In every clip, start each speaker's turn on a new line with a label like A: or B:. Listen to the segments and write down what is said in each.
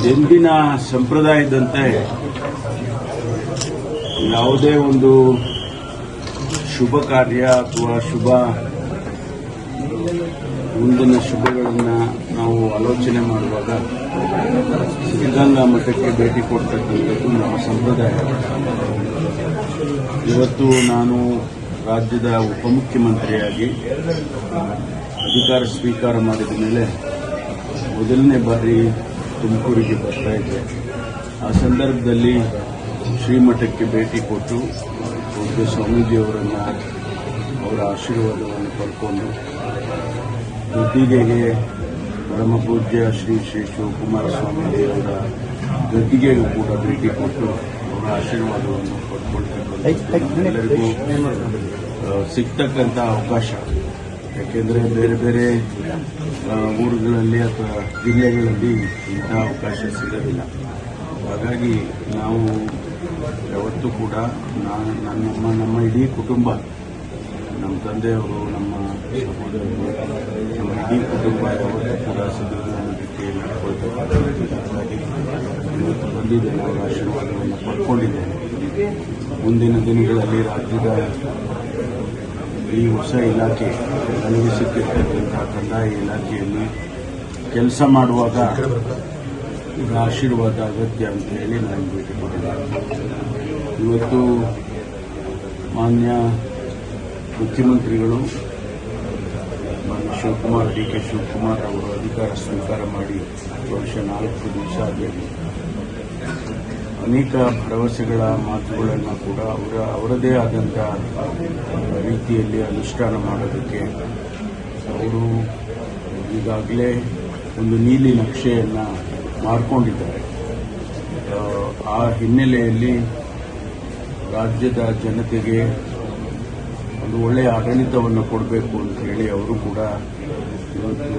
A: ಎಂದಿನ ಸಂಪ್ರದಾಯದಂತೆ ಯಾವುದೇ ಒಂದು ಶುಭ ಕಾರ್ಯ ಅಥವಾ ಮುಂದಿನ ಶುಭಗಳನ್ನು ನಾವು ಆಲೋಚನೆ ಮಾಡುವಾಗ ಸಿದ್ಧಗಂಗಾ ಮಠಕ್ಕೆ ಭೇಟಿ ಕೊಡ್ತಕ್ಕಂಥದ್ದು ನಮ್ಮ ಸಂಪ್ರದಾಯ. ಇವತ್ತು ನಾನು ರಾಜ್ಯದ ಉಪಮುಖ್ಯಮಂತ್ರಿಯಾಗಿ ಅಧಿಕಾರ ಸ್ವೀಕಾರ ಮಾಡಿದ ಮೇಲೆ ಮೊದಲನೇ ಬಾರಿ ತುಮಕೂರಿಗೆ ಬರ್ತಾ ಇದ್ದೆ. ಆ ಸಂದರ್ಭದಲ್ಲಿ ಶ್ರೀಮಠಕ್ಕೆ ಭೇಟಿ ಕೊಟ್ಟು ಪೂಜ್ಯ ಸ್ವಾಮೀಜಿಯವರನ್ನು ಅವರ ಆಶೀರ್ವಾದವನ್ನು ಪಡ್ಕೊಂಡು ಗದ್ದಿಗೆಗೆ ಪರಮ ಪೂಜ್ಯ ಶ್ರೀ ಶಿವಕುಮಾರ ಸ್ವಾಮೀಜಿಯವರ ಗದ್ದಿಗೆಗೂ ಕೂಡ ಭೇಟಿ ಕೊಟ್ಟು ಅವರ ಆಶೀರ್ವಾದವನ್ನು ಪಡ್ಕೊಳ್ತಕ್ಕಂಥ ಎಲ್ಲರಿಗೂ ಸಿಗ್ತಕ್ಕಂಥ ಅವಕಾಶ. ಯಾಕೆಂದರೆ ಬೇರೆ ಬೇರೆ ಊರುಗಳಲ್ಲಿ ಅಥವಾ ಜಿಲ್ಲೆಗಳಲ್ಲಿ ಇಂಥ ಅವಕಾಶ ಸಿಗೋದಿಲ್ಲ. ಹಾಗಾಗಿ ನಾವು ಯಾವತ್ತೂ ಕೂಡ ನಮ್ಮ ಇಡೀ ಕುಟುಂಬ, ನಮ್ಮ ತಂದೆಯವರು, ನಮ್ಮ ಸಹೋದರರು, ನಮ್ಮ ಇಡೀ ಕುಟುಂಬ ಯಾವತ್ತೂ ಕೂಡ ಸಿದ್ಧಗಂಗಾ ನಡ್ಕೊಳ್ತಕ್ಕಂಥ. ಹಾಗಾಗಿ ಇವತ್ತು ಬಂದಿದ್ದೇನೆ, ಅವರ ಆಶೀರ್ವಾದವನ್ನು ಪಡ್ಕೊಂಡಿದ್ದೇನೆ. ಮುಂದಿನ ದಿನಗಳಲ್ಲಿ ರಾಜ್ಯದ ಈ ಹೊಸ ಇಲಾಖೆ ನನಗೆ ಸಿಕ್ಕಿರ್ತಕ್ಕಂಥ ಕಂದಾಯ ಇಲಾಖೆಯಲ್ಲಿ ಕೆಲಸ ಮಾಡುವಾಗ ಇದರ ಆಶೀರ್ವಾದ ಅಗತ್ಯ ಅಂತ ಹೇಳಿ ನಾನು ಭೇಟಿ ಮಾಡಿದೆ. ಇವತ್ತು ಮಾನ್ಯ ಮುಖ್ಯಮಂತ್ರಿಗಳು ಮಾನ್ಯ ಡಿ ಕೆ ಶಿವಕುಮಾರ್ ಅವರು ಅಧಿಕಾರ ಸ್ವೀಕಾರ ಮಾಡಿ ವರ್ಷ 4 ದಿವಸ ಆಗಿದೆ. ಅನೇಕ ಭರವಸೆಗಳ ಮಾತುಗಳನ್ನು ಕೂಡ ಅವರದೇ ಆದಂಥ ರೀತಿಯಲ್ಲಿ ಅನುಷ್ಠಾನ ಮಾಡೋದಕ್ಕೆ ಅವರು ಈಗಾಗಲೇ ಒಂದು ನೀಲಿ ನಕ್ಷೆಯನ್ನು ಮಾಡಿಕೊಂಡಿದ್ದಾರೆ. ಆ ಹಿನ್ನೆಲೆಯಲ್ಲಿ ರಾಜ್ಯದ ಜನತೆಗೆ ಒಂದು ಒಳ್ಳೆಯ ಆಡಳಿತವನ್ನು ಕೊಡಬೇಕು ಅಂತ ಹೇಳಿ ಅವರು ಕೂಡ ಇವತ್ತು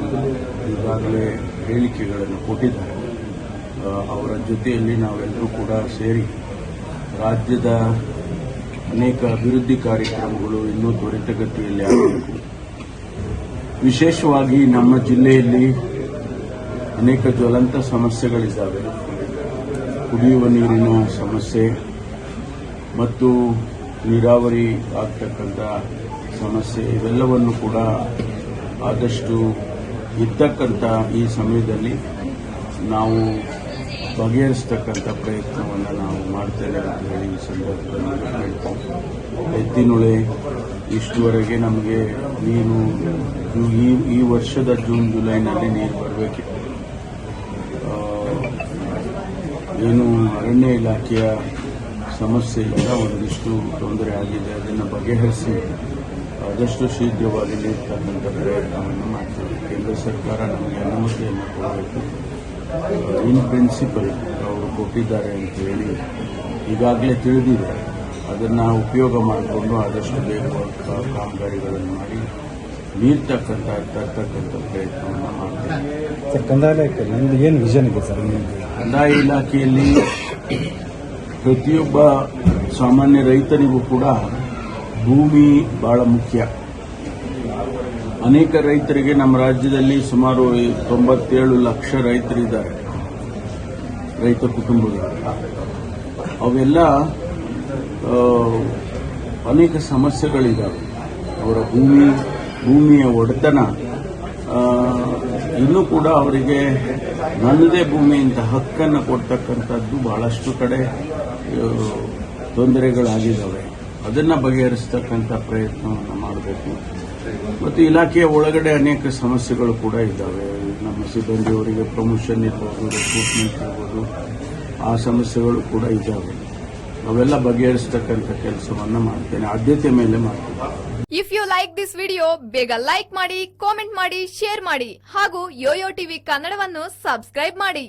A: ಈಗಾಗಲೇ ಹೇಳಿಕೆಗಳನ್ನು ಕೊಟ್ಟಿದ್ದಾರೆ. ಅವರ ಜೊತೆಯಲ್ಲಿ ನಾವೆಲ್ಲರೂ ಕೂಡ ಸೇರಿ ರಾಜ್ಯದ ಅನೇಕ ಅಭಿವೃದ್ಧಿ ಕಾರ್ಯಕ್ರಮಗಳು ಇನ್ನೂ ತ್ವರಿತಗತಿಯಲ್ಲಿ ಆಗಬೇಕು. ವಿಶೇಷವಾಗಿ ನಮ್ಮ ಜಿಲ್ಲೆಯಲ್ಲಿ ಅನೇಕ ಜ್ವಲಂತ ಸಮಸ್ಯೆಗಳಿದ್ದಾವೆ. ಕುಡಿಯುವ ನೀರಿನ ಸಮಸ್ಯೆ ಮತ್ತು ನೀರಾವರಿ ಆಗ್ತಕ್ಕಂಥ ಸಮಸ್ಯೆ, ಇವೆಲ್ಲವನ್ನು ಕೂಡ ಆದಷ್ಟು ಇದ್ದಕ್ಕಂಥ ಈ ಸಮಯದಲ್ಲಿ ನಾವು ಬಗೆಹರಿಸ್ತಕ್ಕಂಥ ಪ್ರಯತ್ನವನ್ನು ನಾವು ಮಾಡ್ತೇವೆ ಅಂತ ಹೇಳಿ ಈ ಸಂದರ್ಭದಲ್ಲಿ ಹೇಳ್ತಾರೆ. ಎತ್ತಿನೊಳೆ ಇಷ್ಟುವರೆಗೆ ನಮಗೆ ನೀರು ಈ ವರ್ಷದ ಜೂನ್ ಜುಲೈನಲ್ಲಿ ನೀರು ಬರಬೇಕಿತ್ತು. ಏನು ಅರಣ್ಯ ಇಲಾಖೆಯ ಸಮಸ್ಯೆಯಿಂದ ಒಂದಿಷ್ಟು ತೊಂದರೆ ಆಗಿದೆ. ಅದನ್ನು ಬಗೆಹರಿಸಿ ಆದಷ್ಟು ಶೀಘ್ರವಾಗಿ ನೀಡ್ತಕ್ಕಂಥ ಪ್ರಯತ್ನವನ್ನು ಮಾಡ್ತೇವೆ. ಕೇಂದ್ರ ಸರ್ಕಾರ ನಮಗೆ ಅನುಮತಿಯನ್ನು ಕೊಡಬೇಕು. ಇನ್ ಪ್ರಿನ್ಸಿಪಲ್ ಅವರು ಕೊಟ್ಟಿದ್ದಾರೆ ಅಂತ ಹೇಳಿ ಈಗಾಗಲೇ ತಿಳಿದಿದೆ. ಅದನ್ನು ಉಪಯೋಗ ಮಾಡಿಕೊಂಡು ಆದಷ್ಟು ಬೇಗ ಕಾಮಗಾರಿಗಳನ್ನು ಮಾಡಿ ತರ್ತಕ್ಕಂಥ ಪ್ರಯತ್ನವನ್ನು ಮಾಡ್ತೇವೆ.
B: ಸರ್, ಕಂದಾಯ ಇಲಾಖೆಯಲ್ಲಿ ಏನು ವಿಷನ್ ಇದೆ ಸರ್?
A: ಕಂದಾಯ ಇಲಾಖೆಯಲ್ಲಿ ಪ್ರತಿಯೊಬ್ಬ ಸಾಮಾನ್ಯ ರೈತರಿಗೂ ಕೂಡ ಭೂಮಿ ಬಹಳ ಮುಖ್ಯ. ಅನೇಕ ರೈತರಿಗೆ ನಮ್ಮ ರಾಜ್ಯದಲ್ಲಿ ಸುಮಾರು 97 ಲಕ್ಷ ರೈತರಿದ್ದಾರೆ, ರೈತ ಕುಟುಂಬಗಳು. ಅವೆಲ್ಲ ಅನೇಕ ಸಮಸ್ಯೆಗಳಿದ್ದಾವೆ. ಅವರ ಭೂಮಿಯ ಒಡೆತನ ಇನ್ನೂ ಕೂಡ ಅವರಿಗೆ ನನ್ನದೇ ಭೂಮಿ ಅಂತ ಹಕ್ಕನ್ನು ಕೊಡ್ತಕ್ಕಂಥದ್ದು ಬಹಳಷ್ಟು ಕಡೆ ತೊಂದರೆಗಳಾಗಿದ್ದಾವೆ. ಅದನ್ನು ಬಗೆಹರಿಸ್ತಕ್ಕಂಥ ಪ್ರಯತ್ನವನ್ನು ಮಾಡಬೇಕು. ಮತ್ತು ಇಲಾಖೆಯ ಒಳಗಡೆ ಅನೇಕ ಸಮಸ್ಯೆಗಳು ಕೂಡ ಇದ್ದಾವೆ. ನಮ್ಮ ಸಿಬ್ಬಂದಿಯವರಿಗೆ ಪ್ರಮೋಷನ್ ಇರ್ಬೋದು, ರಿಕ್ರೂಟ್ಮೆಂಟ್ ಇರ್ಬೋದು, ಆ ಸಮಸ್ಯೆಗಳು ಕೂಡ ಇದ್ದಾವೆ. ಅವೆಲ್ಲ ಬಗೆಹರಿಸ್ತಕ್ಕಂಥ ಕೆಲಸವನ್ನು ಮಾಡ್ತೇನೆ, ಆದ್ಯತೆ ಮೇಲೆ ಮಾಡ್ತೇನೆ.
C: If you like this video, ಬೇಗ ಲೈಕ್ ಮಾಡಿ, ಕಾಮೆಂಟ್ ಮಾಡಿ, ಶೇರ್ ಮಾಡಿ ಹಾಗೂ ಯೋಯೋ ಟಿವಿ ಕನ್ನಡವನ್ನು ಸಬ್ಸ್ಕ್ರೈಬ್ ಮಾಡಿ.